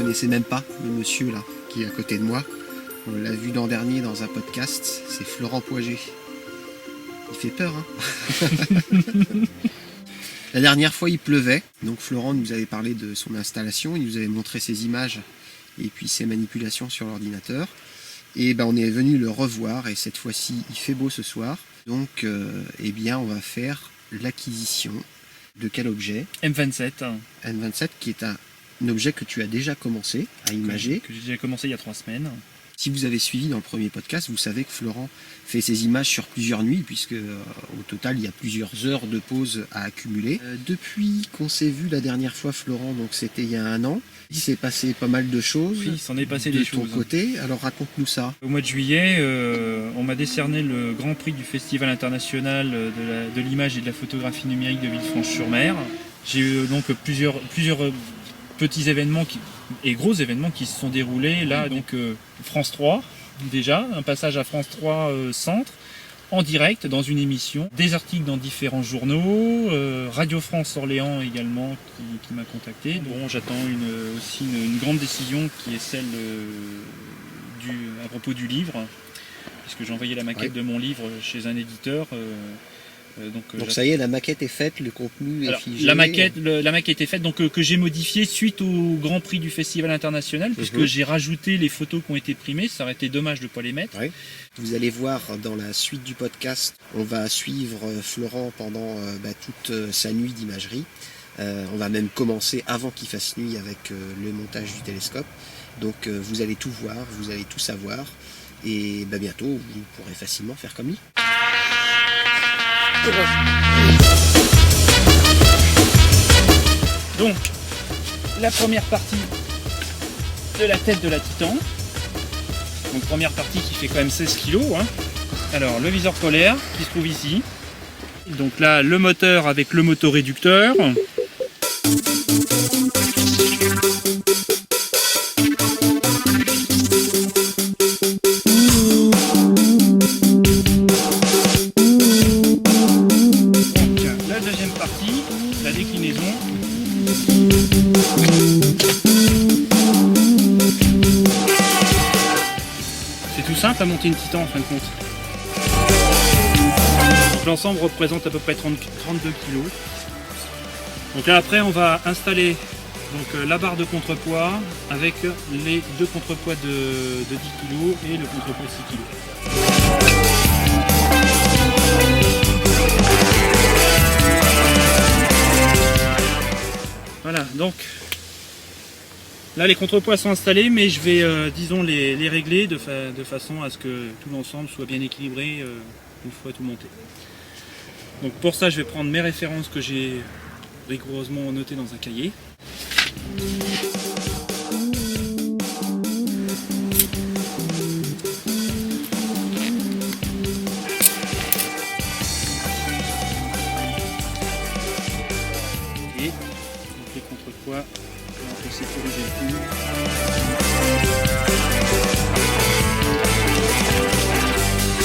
connaissez même pas le monsieur là qui est à côté de moi. On l'a vu l'an dernier dans un podcast, c'est Florent Poiget. Il fait peur, hein. La dernière fois il pleuvait, donc Florent nous avait parlé de son installation, il nous avait montré ses images et puis ses manipulations sur l'ordinateur. Et on est venu le revoir et cette fois-ci il fait beau ce soir. Donc on va faire l'acquisition de quel objet? M27. M27 qui est un objet que tu as déjà commencé à imager. Que j'ai déjà commencé il y a 3 semaines. Si vous avez suivi dans le premier podcast, vous savez que Florent fait ses images sur plusieurs nuits, puisque au total, il y a plusieurs heures de pause à accumuler. Depuis qu'on s'est vu la dernière fois, Florent, donc c'était il y a 1 an, il s'est passé pas mal de choses. Oui, il s'en est passé de des ton choses. côté. Alors raconte-nous ça. Au mois de juillet, on m'a décerné le Grand Prix du Festival international de l'image et de la photographie numérique de Villefranche-sur-Mer. J'ai eu donc plusieurs petits événements et gros événements qui se sont déroulés là, donc France 3 déjà, un passage à France 3 Centre en direct dans une émission, des articles dans différents journaux, Radio France Orléans également qui m'a contacté. Bon, j'attends aussi une grande décision qui est celle à propos du livre, puisque j'ai envoyé la maquette de mon livre chez un éditeur. Donc ça y est, la maquette est faite, le contenu est figé. La maquette est faite, donc que j'ai modifiée suite au Grand Prix du Festival international, puisque j'ai rajouté les photos qui ont été primées. Ça aurait été dommage de ne pas les mettre. Oui. Vous allez voir dans la suite du podcast, on va suivre Florent pendant toute sa nuit d'imagerie. On va même commencer avant qu'il fasse nuit avec le montage du télescope. Donc vous allez tout voir, vous allez tout savoir. Et bientôt, vous pourrez facilement faire comme lui. Donc, la première partie de la tête de la Titan. Donc, première partie qui fait quand même 16 kg. Alors, le viseur polaire qui se trouve ici. Donc là, le moteur avec le motoréducteur. La déclinaison. C'est tout simple à monter une Titan en fin de compte. L'ensemble représente à peu près 32 kg. Donc là après on va installer la barre de contrepoids avec les 2 contrepoids de 10 kg et le contrepoids de 6 kg. Voilà, donc là les contrepoids sont installés, mais je vais les régler de façon à ce que tout l'ensemble soit bien équilibré une fois tout monté. Donc pour ça je vais prendre mes références que j'ai rigoureusement notées dans un cahier. Les contrepoids pour sécuriser le tout.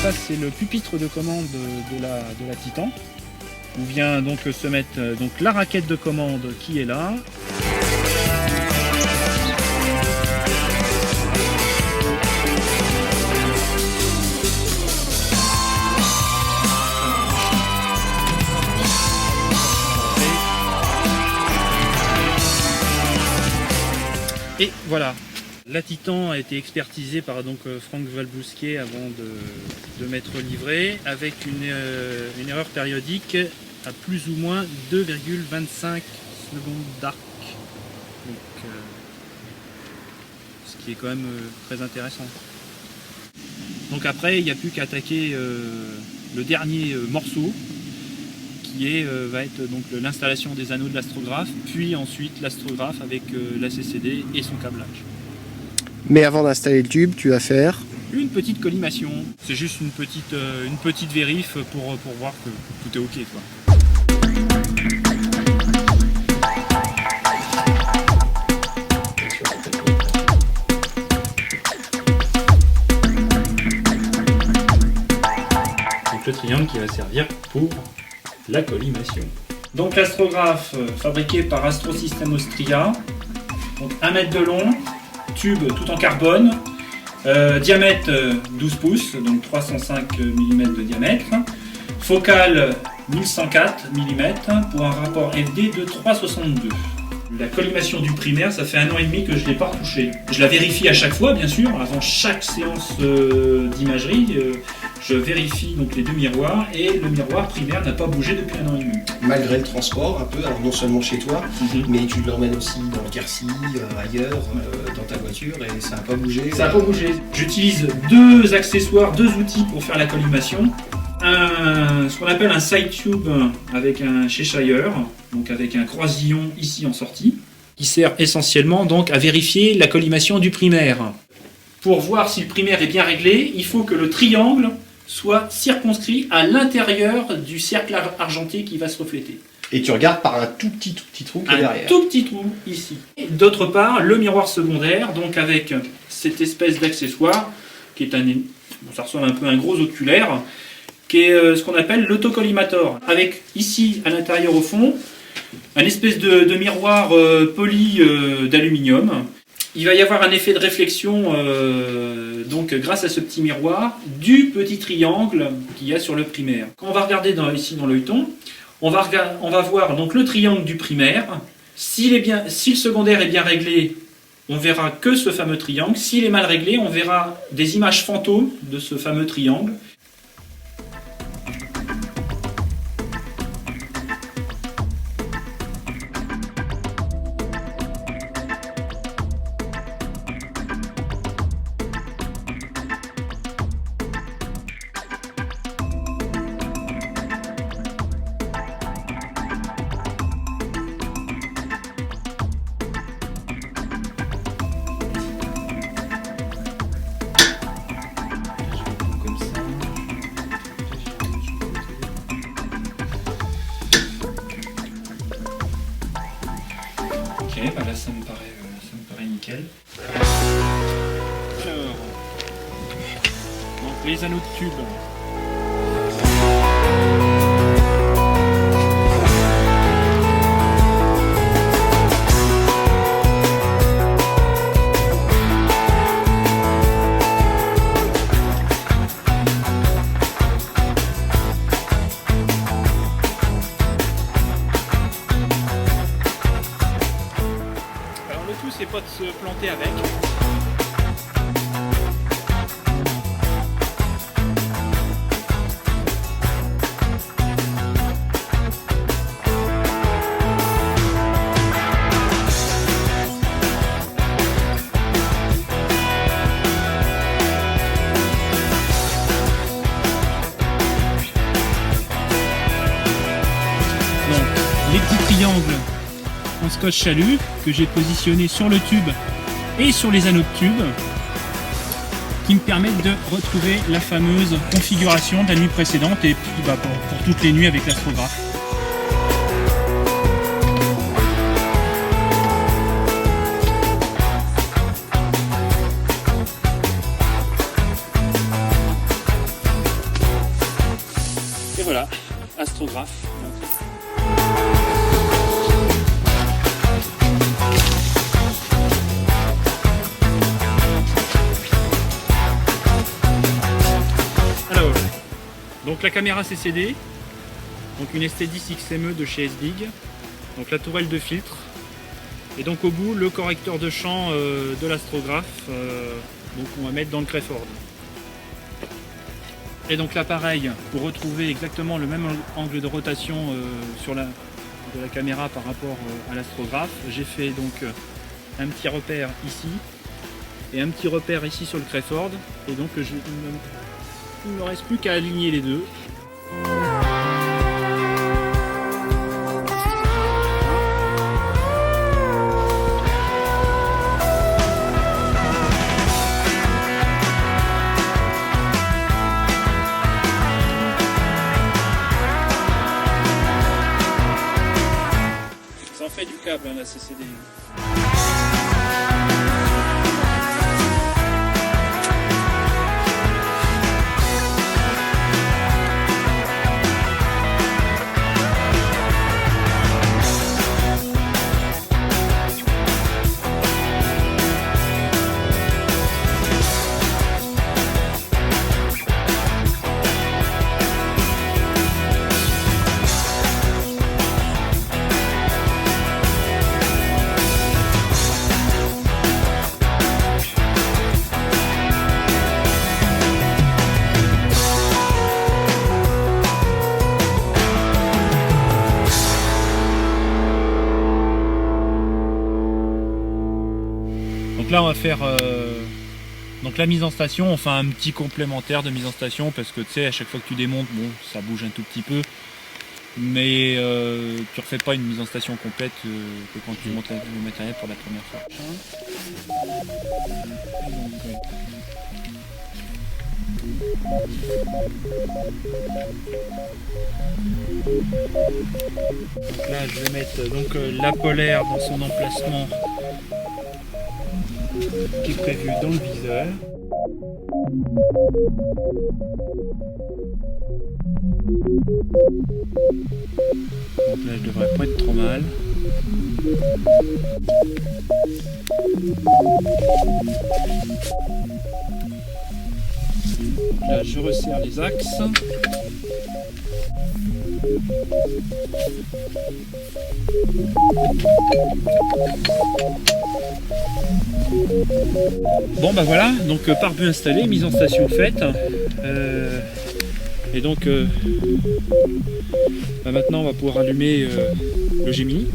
Ça c'est le pupitre de commande de la Titan où vient donc se mettre la raquette de commande qui est là. Et voilà, la Titan a été expertisée par Franck Valbousquet avant de m'être livrée avec une erreur périodique à plus ou moins 2,25 secondes d'arc. Donc, ce qui est quand même très intéressant. Donc après, il n'y a plus qu'à attaquer le dernier morceau qui va être l'installation des anneaux de l'astrographe, puis ensuite l'astrographe avec la CCD et son câblage. Mais avant d'installer le tube, tu vas faire une petite collimation. C'est juste une petite vérif pour voir que tout est ok, quoi. Donc le triangle qui va servir pour la collimation. Donc l'astrographe fabriqué par Astrosystem Austria Donc 1 mètre de long, tube tout en carbone, diamètre 12 pouces, donc 305 mm de diamètre, focale 1104 mm pour un rapport FD de 3,62. La collimation du primaire, ça fait 1 an et demi que je ne l'ai pas retouché. Je la vérifie à chaque fois, bien sûr, avant chaque séance d'imagerie. Je vérifie donc les 2 miroirs et le miroir primaire n'a pas bougé depuis 1 an et demi. Malgré le transport, un peu, alors non seulement chez toi, mais tu l'emmènes aussi dans Quercy, ailleurs, dans ta voiture, et ça n'a pas bougé. Ça n'a pas bougé. J'utilise 2 accessoires, 2 outils pour faire la collimation. Ce qu'on appelle un side tube avec un Cheshire, donc avec un croisillon ici en sortie, qui sert essentiellement donc à vérifier la collimation du primaire. Pour voir si le primaire est bien réglé, il faut que le triangle soit circonscrit à l'intérieur du cercle argenté qui va se refléter. Et tu regardes par un tout petit trou qui est derrière. Un tout petit trou ici. D'autre part, le miroir secondaire, donc avec cette espèce d'accessoire, qui est ça ressemble un peu à un gros oculaire, qui est ce qu'on appelle l'autocollimator. Avec ici, à l'intérieur au fond, un espèce de miroir poli d'aluminium. Il va y avoir un effet de réflexion, donc grâce à ce petit miroir, du petit triangle qu'il y a sur le primaire. Quand on va regarder ici dans l'œilleton, on va voir donc le triangle du primaire. Si le secondaire est bien réglé, on verra que ce fameux triangle. S'il est mal réglé, on verra des images fantômes de ce fameux triangle. Ok, bah là ça me paraît nickel. Alors, donc les anneaux de tube. C'est pas de se planter avec. Donc, les petits triangles en scotch chalut que j'ai positionné sur le tube et sur les anneaux de tube qui me permettent de retrouver la fameuse configuration de la nuit précédente et puis pour toutes les nuits avec l'astrographe. Et voilà, astrographe. Donc la caméra CCD, donc une ST10 XME de chez SBig, donc la tourelle de filtre, et donc au bout le correcteur de champ de l'astrographe, donc on va mettre dans le Crayford. Et donc l'appareil, pour retrouver exactement le même angle de rotation de la caméra par rapport à l'astrographe, j'ai fait donc un petit repère ici et un petit repère ici sur le Crayford, et donc il ne me reste plus qu'à aligner les deux. Ça en fait du câble, hein, la CCD. on va faire donc la mise en station. On fait un petit complémentaire de mise en station parce que tu sais, à chaque fois que tu démontes, bon, ça bouge un tout petit peu. Mais tu refais pas une mise en station complète que quand tu montes le matériel pour la première fois. Donc là je vais mettre donc, la polaire dans son emplacement qui est prévu dans le viseur. Donc là je devrais pas être trop mal. Là je resserre les axes. Bon bah voilà, donc pare-but installé, mise en station faite. Et donc bah maintenant on va pouvoir allumer le Gemini.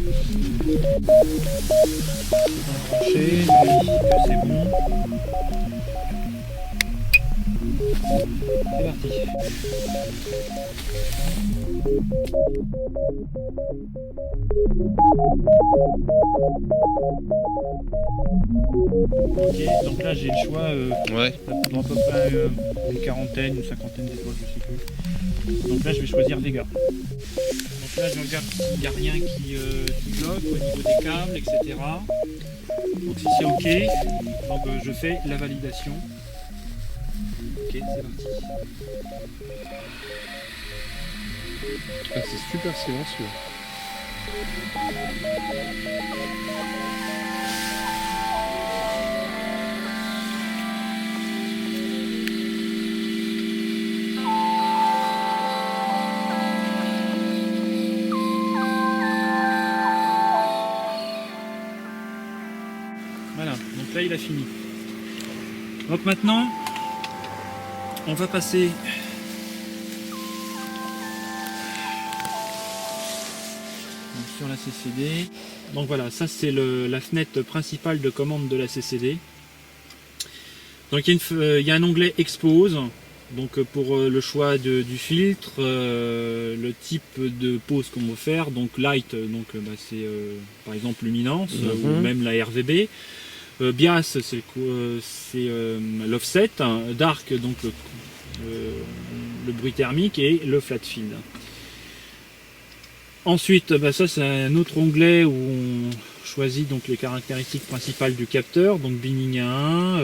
Brancher, c'est bon. C'est parti. Ok, donc là j'ai le choix dans à peu près une quarantaine, une cinquantaine d'étoiles, je sais plus. Donc là je vais choisir Vega. Donc là je regarde s'il n'y a rien qui bloque au niveau des câbles, etc. Donc si c'est ok, donc je fais la validation. Ok, c'est parti. Ah, c'est super silencieux. Voilà, donc là il a fini. Donc maintenant, on va passer sur la CCD. Donc voilà, ça c'est la fenêtre principale de commande de la CCD. Donc il y a un onglet Expose, donc pour le choix du filtre, le type de pose qu'on veut faire, donc Light, donc c'est par exemple luminance, ou même la RVB. Bias, c'est l'offset, Dark, donc le bruit thermique, et le flat field. Ensuite, ça c'est un autre onglet où on choisit donc les caractéristiques principales du capteur, donc binning à 1,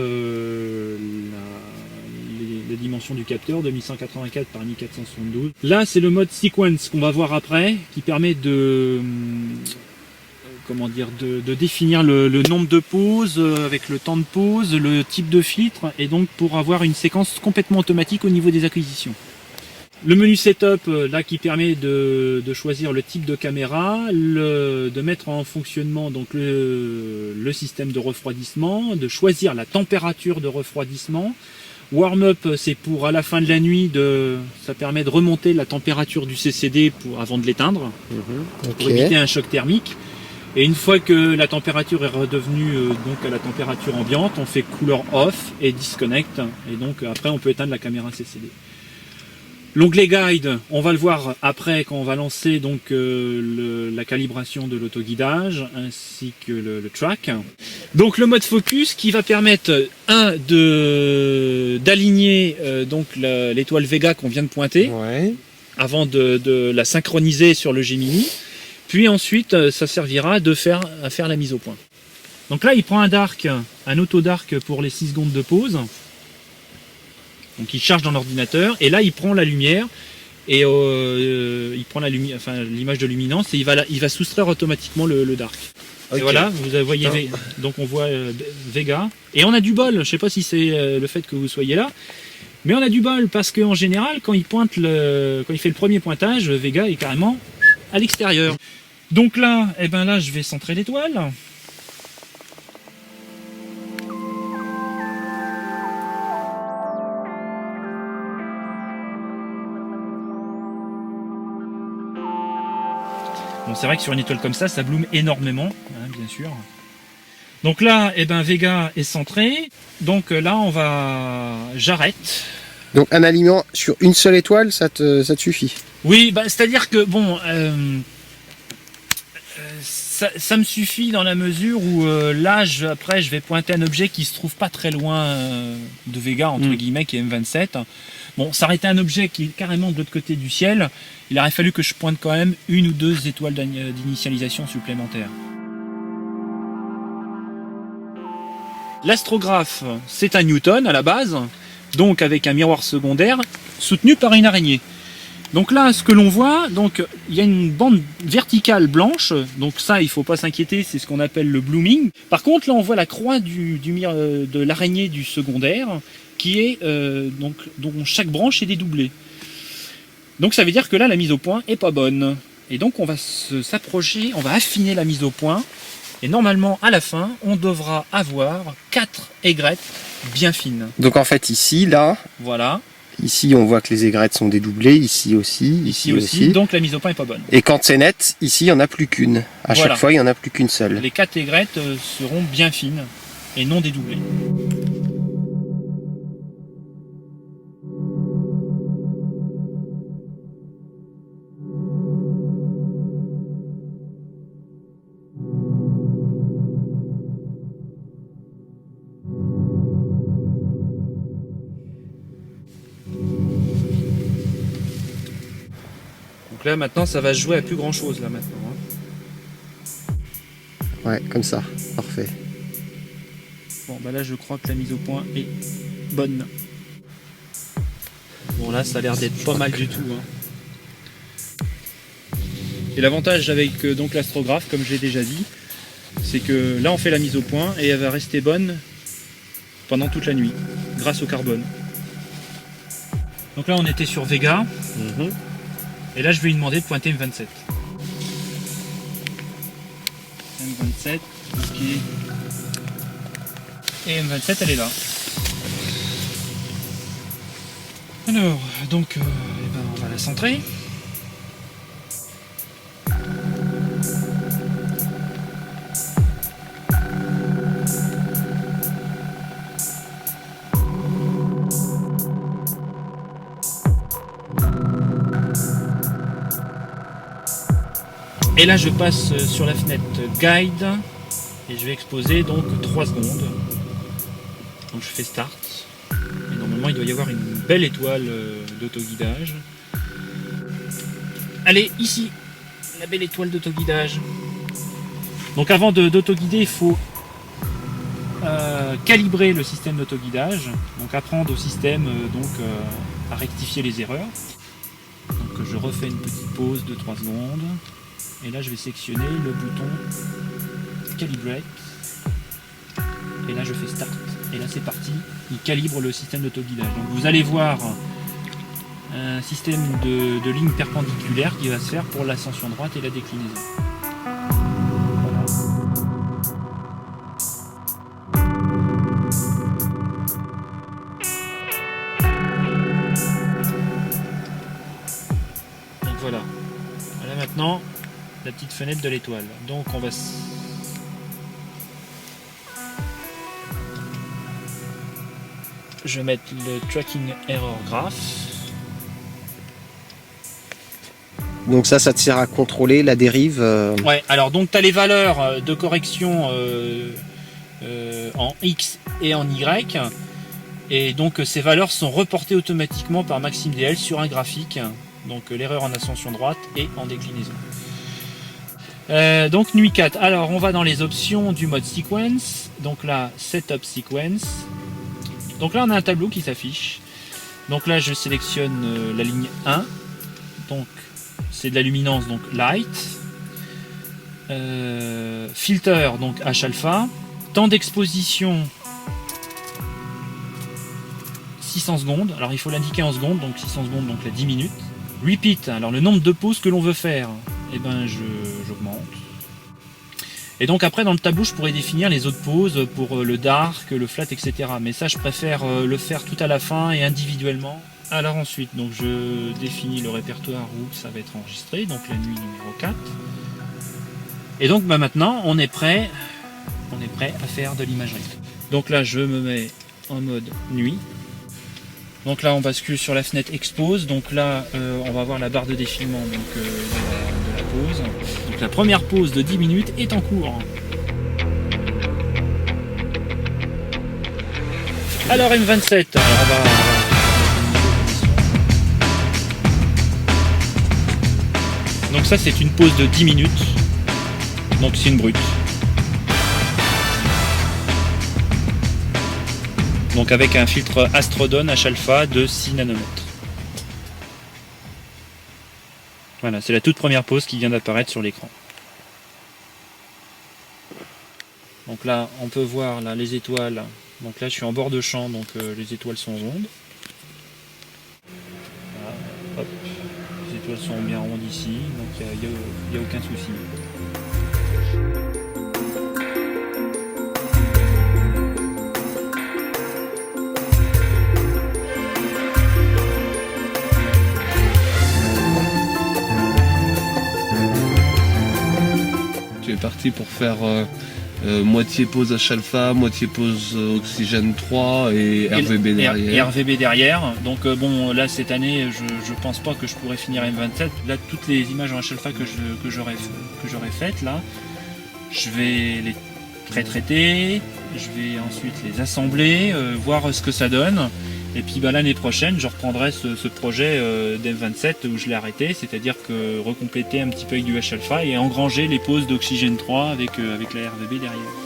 les dimensions du capteur, 2184 par 1472. Là c'est le mode sequence qu'on va voir après, qui permet de définir le nombre de pauses avec le temps de pause, le type de filtre, et donc pour avoir une séquence complètement automatique au niveau des acquisitions. Le menu setup là qui permet de choisir le type de caméra, de mettre en fonctionnement donc le système de refroidissement, de choisir la température de refroidissement. Warm-up, c'est pour à la fin de la nuit, ça permet de remonter la température du CCD avant de l'éteindre, pour éviter un choc thermique. Et une fois que la température est redevenue donc à la température ambiante, on fait couleur off et disconnect, et donc après on peut éteindre la caméra CCD. L'onglet guide, on va le voir après quand on va lancer donc la calibration de l'autoguidage ainsi que le track. Donc le mode focus qui va permettre d'aligner donc l'étoile Vega qu'on vient de pointer, avant de la synchroniser sur le Gemini. Puis ensuite ça servira à faire la mise au point. Donc là il prend un auto dark pour les 6 secondes de pause. Donc il charge dans l'ordinateur et là il prend la lumière et il prend l'image de luminance et il va soustraire automatiquement le dark. Okay. Et voilà, vous voyez, donc on voit Vega. Et on a du bol, je sais pas si c'est le fait que vous soyez là, mais on a du bol parce qu'en général quand il fait le premier pointage, Vega est carrément à l'extérieur. Donc là, là je vais centrer l'étoile. Bon, c'est vrai que sur une étoile comme ça bloom énormément, hein, bien sûr. Donc là, Vega est centré. Donc là, j'arrête. Donc un alignement sur une seule étoile, ça te suffit? Oui, c'est-à-dire que bon, ça me suffit dans la mesure où là, après, je vais pointer un objet qui se trouve pas très loin de Vega, entre guillemets, qui est M27. Bon, ça aurait été un objet qui est carrément de l'autre côté du ciel. Il aurait fallu que je pointe quand même 1 ou 2 étoiles d'initialisation supplémentaires. L'astrographe, c'est un Newton à la base, donc avec un miroir secondaire soutenu par une araignée. Donc là, ce que l'on voit, donc il y a une bande verticale blanche, donc ça, il ne faut pas s'inquiéter, c'est ce qu'on appelle le blooming. Par contre, là, on voit la croix de l'araignée du secondaire, qui est dont chaque branche est dédoublée. Donc ça veut dire que là, la mise au point est pas bonne. Et donc on va s'approcher, on va affiner la mise au point. Et normalement, à la fin, on devra avoir 4 aigrettes bien fines. Donc en fait, ici, là, voilà. Ici, on voit que les aigrettes sont dédoublées, ici aussi, ici aussi. Donc la mise au point n'est pas bonne. Et quand c'est net, ici, il n'y en a plus qu'une. À chaque fois, il n'y en a plus qu'une seule. Les 4 aigrettes seront bien fines et non dédoublées. Là maintenant ça va se jouer à plus grand chose là maintenant. Ouais, comme ça, parfait. Bon là je crois que la mise au point est bonne. Bon là ça a l'air d'être pas mal du tout. Et l'avantage avec donc l'astrographe, comme j'ai déjà dit, c'est que là on fait la mise au point et elle va rester bonne pendant toute la nuit, grâce au carbone. Donc là on était sur Vega. Et là, je vais lui demander de pointer M27. M27, ok. Et M27, elle est là. Alors, donc, on va la centrer. Et là je passe sur la fenêtre Guide et je vais exposer donc 3 secondes. Donc je fais Start. Et normalement il doit y avoir une belle étoile d'autoguidage. Allez, ici, la belle étoile d'autoguidage. Donc avant d'autoguider, il faut calibrer le système d'autoguidage. Donc apprendre au système à rectifier les erreurs. Donc je refais une petite pause de 3 secondes. Et là je vais sélectionner le bouton Calibrate. Et là je fais Start. Et là c'est parti, il calibre le système d'autoguidage. Donc vous allez voir un système de lignes perpendiculaires qui va se faire pour l'ascension droite et la déclinaison. Voilà. Donc voilà. Voilà maintenant la petite fenêtre de l'étoile. Donc on va je vais mettre le tracking error graph. Donc ça te sert à contrôler la dérive. Ouais, alors donc tu as les valeurs de correction en X et en Y. Et donc ces valeurs sont reportées automatiquement par MaximDL sur un graphique. Donc l'erreur en ascension droite et en déclinaison. Donc nuit 4. Alors on va dans les options du mode sequence. Donc là, Setup Sequence. Donc là on a un tableau qui s'affiche. Donc là je sélectionne la ligne 1. Donc c'est de la luminance, donc light. Filter, donc H alpha. Temps d'exposition 600 secondes. Alors il faut l'indiquer en secondes, donc 600 secondes, donc là 10 minutes. Repeat, alors le nombre de pauses que l'on veut faire, et j'augmente. Et donc après dans le tableau je pourrais définir les autres pauses pour le dark, le flat, etc. Mais ça je préfère le faire tout à la fin et individuellement. Alors ensuite donc je définis le répertoire où ça va être enregistré, donc la nuit numéro 4. Et donc maintenant on est prêt on est prêt à faire de l'imagerie. Donc là je me mets en mode nuit. Donc là on bascule sur la fenêtre expose, donc là on va voir la barre de défilement donc, de la pause. Donc la première pause de 10 minutes est en cours. Alors M27, alors on va... Donc ça c'est une pause de 10 minutes, donc c'est une brute. Donc avec un filtre Astrodone H-alpha de 6 nanomètres. Voilà, c'est la toute première pause qui vient d'apparaître sur l'écran. Donc là on peut voir là, les étoiles. Donc là je suis en bord de champ, donc les étoiles sont rondes. Voilà, hop. Les étoiles sont bien rondes ici, donc il n'y a aucun souci. Tu es parti pour faire moitié pause H-alpha, moitié pause oxygène 3 et RVB derrière. Et RVB derrière. Donc bon, là cette année, je pense pas que je pourrais finir M27. Là, toutes les images en H-alpha que j'aurais faites là, je vais les pré-traiter, je vais ensuite les assembler, voir ce que ça donne. Et puis bah, l'année prochaine, je reprendrai ce projet d'M27 où je l'ai arrêté, c'est-à-dire que recompléter un petit peu avec du H-alpha et engranger les pauses d'oxygène 3 avec la RVB derrière.